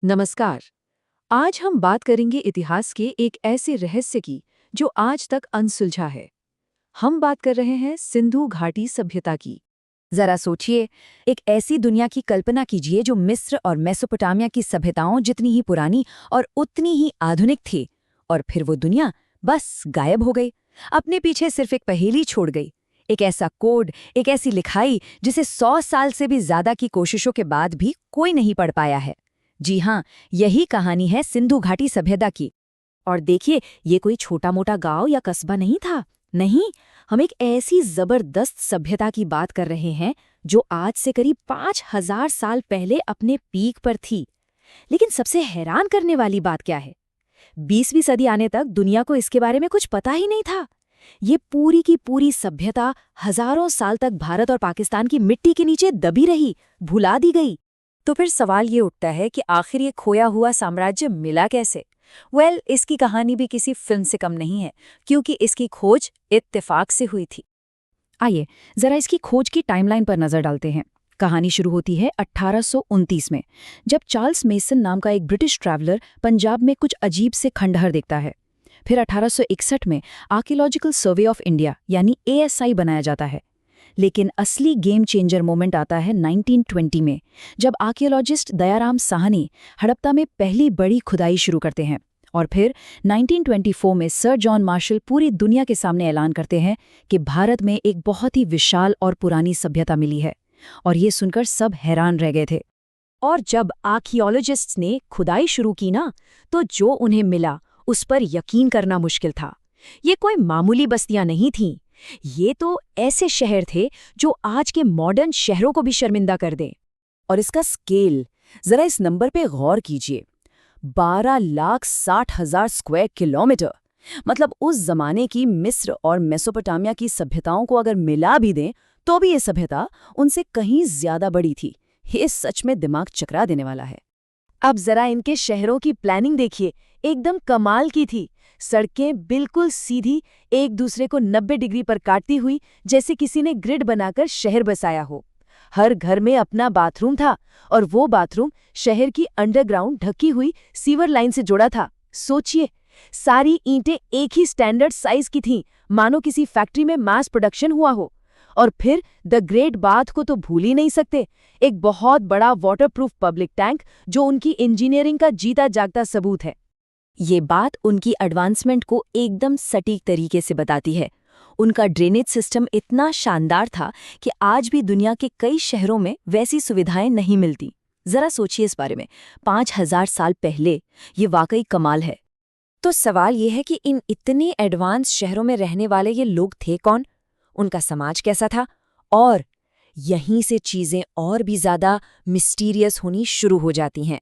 नमस्कार। आज हम बात करेंगे इतिहास के एक ऐसे रहस्य की जो आज तक अनसुलझा है। हम बात कर रहे हैं सिंधु घाटी सभ्यता की। जरा सोचिए, एक ऐसी दुनिया की कल्पना कीजिए जो मिस्र और मेसोपोटामिया की सभ्यताओं जितनी ही पुरानी और उतनी ही आधुनिक थी। और फिर वो दुनिया बस गायब हो गई, अपने पीछे सिर्फ एक पहेली छोड़ गई। एक ऐसा कोड, एक ऐसी लिखाई जिसे 100 साल से भी ज्यादा की कोशिशों के बाद भी कोई नहीं पढ़ पाया है। जी हाँ, यही कहानी है सिंधु घाटी सभ्यता की। और देखिए, ये कोई छोटा मोटा गांव या कस्बा नहीं था। नहीं, हम एक ऐसी जबरदस्त सभ्यता की बात कर रहे हैं जो आज से करीब 5000 साल पहले अपने पीक पर थी। लेकिन सबसे हैरान करने वाली बात क्या है? 20वीं सदी आने तक दुनिया को इसके बारे में कुछ पता ही नहीं था। ये पूरी की पूरी सभ्यता हजारों साल तक भारत और पाकिस्तान की मिट्टी के नीचे दबी रही, भुला दी गई। तो फिर सवाल ये उठता है कि आखिर ये खोया हुआ साम्राज्य मिला कैसे? इसकी कहानी भी किसी फिल्म से कम नहीं है, क्योंकि इसकी खोज इत्तेफाक से हुई थी। आइए जरा इसकी खोज की टाइमलाइन पर नजर डालते हैं। कहानी शुरू होती है 1829 में, जब चार्ल्स मेसन नाम का एक ब्रिटिश ट्रैवलर पंजाब में कुछ अजीब से खंडहर देखता है। फिर 1861 में आर्कियोलॉजिकल सर्वे ऑफ इंडिया यानी ASI बनाया जाता है। लेकिन असली गेम चेंजर मोमेंट आता है 1920 में, जब आर्कियोलॉजिस्ट दयाराम साहनी हड़प्पा में पहली बड़ी खुदाई शुरू करते हैं। और फिर 1924 में सर जॉन मार्शल पूरी दुनिया के सामने ऐलान करते हैं कि भारत में एक बहुत ही विशाल और पुरानी सभ्यता मिली है। और ये सुनकर सब हैरान रह गए थे। और जब आर्कियोलॉजिस्ट्स ने खुदाई शुरू की ना, तो जो उन्हें मिला उस पर यकीन करना मुश्किल था। ये कोई मामूली बस्तियां नहीं थीं। ये तो ऐसे शहर थे जो आज के मॉडर्न शहरों को भी शर्मिंदा कर दें। और इसका स्केल, जरा इस नंबर पे गौर कीजिए। 12,60,000 स्क्वायर किलोमीटर। मतलब उस जमाने की मिस्र और मेसोपोटामिया की सभ्यताओं को अगर मिला भी दें तो भी ये सभ्यता उनसे कहीं ज्यादा बड़ी थी। ये सच में दिमाग चकरा देने वाला है। अब जरा इनके शहरों की प्लानिंग देखिए, एकदम कमाल की थी। सड़कें बिल्कुल सीधी, एक दूसरे को 90 डिग्री पर काटती हुई, जैसे किसी ने ग्रिड बनाकर शहर बसाया हो। हर घर में अपना बाथरूम था, और वो बाथरूम शहर की अंडरग्राउंड ढकी हुई सीवर लाइन से जुड़ा था। सोचिए, सारी ईंटें एक ही स्टैंडर्ड साइज की थीं, मानो किसी फैक्ट्री में मास प्रोडक्शन हुआ हो। और फिर द ग्रेट बाथ को तो भूल ही नहीं सकते, एक बहुत बड़ा वाटरप्रूफ पब्लिक टैंक जो उनकी इंजीनियरिंग का जीता जागता सबूत है। ये बात उनकी एडवांसमेंट को एकदम सटीक तरीके से बताती है। उनका ड्रेनेज सिस्टम इतना शानदार था कि आज भी दुनिया के कई शहरों में वैसी सुविधाएं नहीं मिलती। जरा सोचिए इस बारे में, 5000 साल पहले। ये वाकई कमाल है। तो सवाल ये है कि इन इतने एडवांस शहरों में रहने वाले ये लोग थे कौन? उनका समाज कैसा था? और यहीं से चीजें और भी ज्यादा मिस्टीरियस होनी शुरू हो जाती हैं।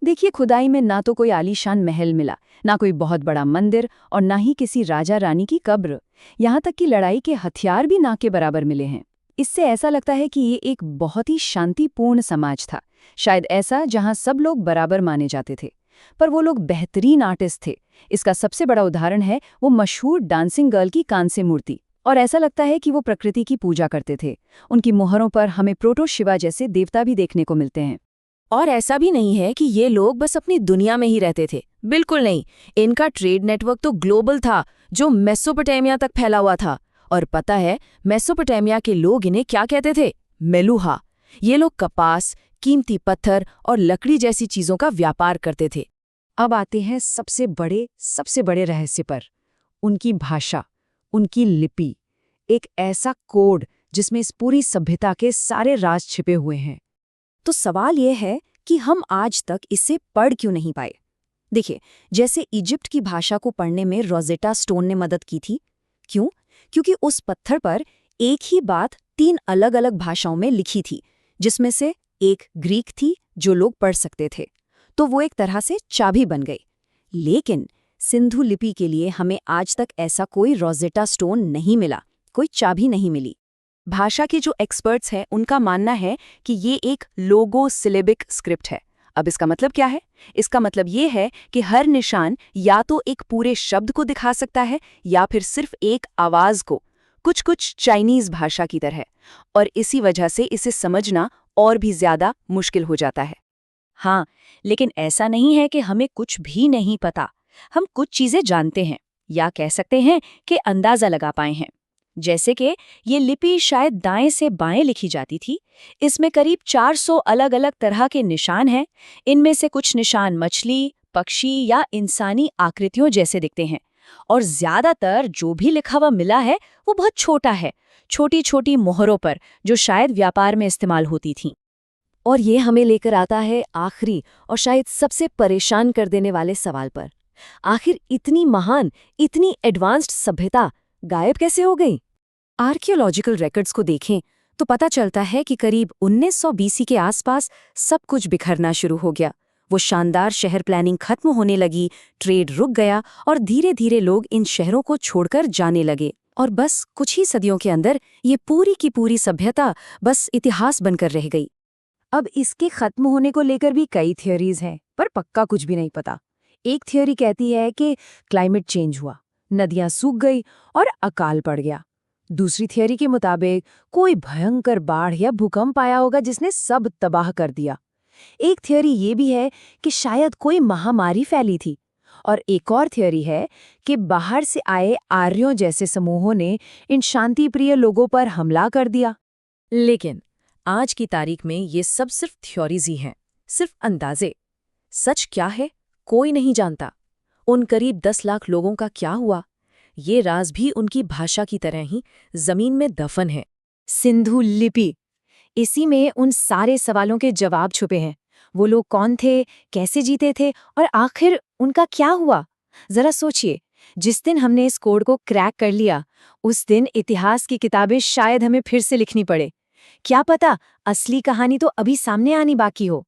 देखिए, खुदाई में ना तो कोई आलीशान महल मिला, ना कोई बहुत बड़ा मंदिर, और ना ही किसी राजा रानी की कब्र। यहाँ तक कि लड़ाई के हथियार भी ना के बराबर मिले हैं। इससे ऐसा लगता है कि ये एक बहुत ही शांतिपूर्ण समाज था, शायद ऐसा जहाँ सब लोग बराबर माने जाते थे। पर वो लोग बेहतरीन आर्टिस्ट थे। इसका सबसे बड़ा उदाहरण है वो मशहूर डांसिंग गर्ल की कांस्य मूर्ति। और ऐसा लगता है कि वो प्रकृति की पूजा करते थे। उनकी मोहरों पर हमें प्रोटो शिवा जैसे देवता भी देखने को मिलते हैं। और ऐसा भी नहीं है कि ये लोग बस अपनी दुनिया में ही रहते थे, बिल्कुल नहीं। इनका ट्रेड नेटवर्क तो ग्लोबल था, जो मेसोपोटामिया तक फैला हुआ था। और पता है मेसोपोटामिया के लोग इन्हें क्या कहते थे? मेलुहा। ये लोग कपास, कीमती पत्थर और लकड़ी जैसी चीजों का व्यापार करते थे। अब आते हैं सबसे बड़े रहस्य पर, उनकी भाषा, उनकी लिपि। एक ऐसा कोड जिसमें इस पूरी सभ्यता के सारे राज छिपे हुए हैं। तो सवाल यह है कि हम आज तक इसे पढ़ क्यों नहीं पाए? देखिए, जैसे इजिप्ट की भाषा को पढ़ने में रोजेटा स्टोन ने मदद की थी। क्यों? क्योंकि उस पत्थर पर एक ही बात 3 अलग-अलग भाषाओं में लिखी थी, जिसमें से एक ग्रीक थी जो लोग पढ़ सकते थे। तो वो एक तरह से चाबी बन गई। लेकिन सिंधु लिपि के लिए हमें आज तक ऐसा कोई रोजेटा स्टोन नहीं मिला, कोई चाबी नहीं मिली। भाषा के जो एक्सपर्ट्स हैं उनका मानना है कि ये एक लोगो सिलेबिक स्क्रिप्ट है। अब इसका मतलब क्या है? इसका मतलब ये है कि हर निशान या तो एक पूरे शब्द को दिखा सकता है या फिर सिर्फ एक आवाज को, कुछ चाइनीज भाषा की तरह। और इसी वजह से इसे समझना और भी ज्यादा मुश्किल हो जाता है। हाँ, लेकिन ऐसा नहीं है कि हमें कुछ भी नहीं पता। हम कुछ चीजें जानते हैं, या कह सकते हैं कि अंदाजा लगा पाए हैं। जैसे कि ये लिपि शायद दाएं से बाएं लिखी जाती थी। इसमें करीब 400 अलग अलग तरह के निशान हैं। इनमें से कुछ निशान मछली, पक्षी या इंसानी आकृतियों जैसे दिखते हैं। और ज्यादातर जो भी लिखा हुआ मिला है वो बहुत छोटा है, छोटी छोटी मोहरों पर, जो शायद व्यापार में इस्तेमाल होती थीं। और ये हमें लेकर आता है आखिरी और शायद सबसे परेशान कर देने वाले सवाल पर। आखिर इतनी महान, इतनी एडवांस्ड सभ्यता गायब कैसे हो गई? आर्कियोलॉजिकल रिकॉर्ड्स को देखें तो पता चलता है कि करीब 1900 बीसी के आसपास सब कुछ बिखरना शुरू हो गया। वो शानदार शहर प्लानिंग खत्म होने लगी, ट्रेड रुक गया और धीरे धीरे लोग इन शहरों को छोड़कर जाने लगे। और बस कुछ ही सदियों के अंदर ये पूरी की पूरी सभ्यता बस इतिहास बनकर रह गई। अब इसके खत्म होने को लेकर भी कई थियोरीज हैं, पर पक्का कुछ भी नहीं पता। एक थियोरी कहती है कि क्लाइमेट चेंज हुआ, नदियां सूख गई और अकाल पड़ गया। दूसरी थियोरी के मुताबिक कोई भयंकर बाढ़ या भूकंप आया होगा जिसने सब तबाह कर दिया। एक थियोरी ये भी है कि शायद कोई महामारी फैली थी। और एक और थियोरी है कि बाहर से आए आर्यों जैसे समूहों ने इन शांतिप्रिय लोगों पर हमला कर दिया। लेकिन आज की तारीख में ये सब सिर्फ थ्योरीज ही हैं, सिर्फ अंदाजे। सच क्या है, कोई नहीं जानता। उन करीब 10 लाख लोगों का क्या हुआ, ये राज भी उनकी भाषा की तरह ही जमीन में दफन है। सिंधु लिपि, इसी में उन सारे सवालों के जवाब छुपे हैं। वो लोग कौन थे, कैसे जीते थे और आखिर उनका क्या हुआ? जरा सोचिए, जिस दिन हमने इस कोड को क्रैक कर लिया, उस दिन इतिहास की किताबें शायद हमें फिर से लिखनी पड़े। क्या पता असली कहानी तो अभी सामने आनी बाकी हो।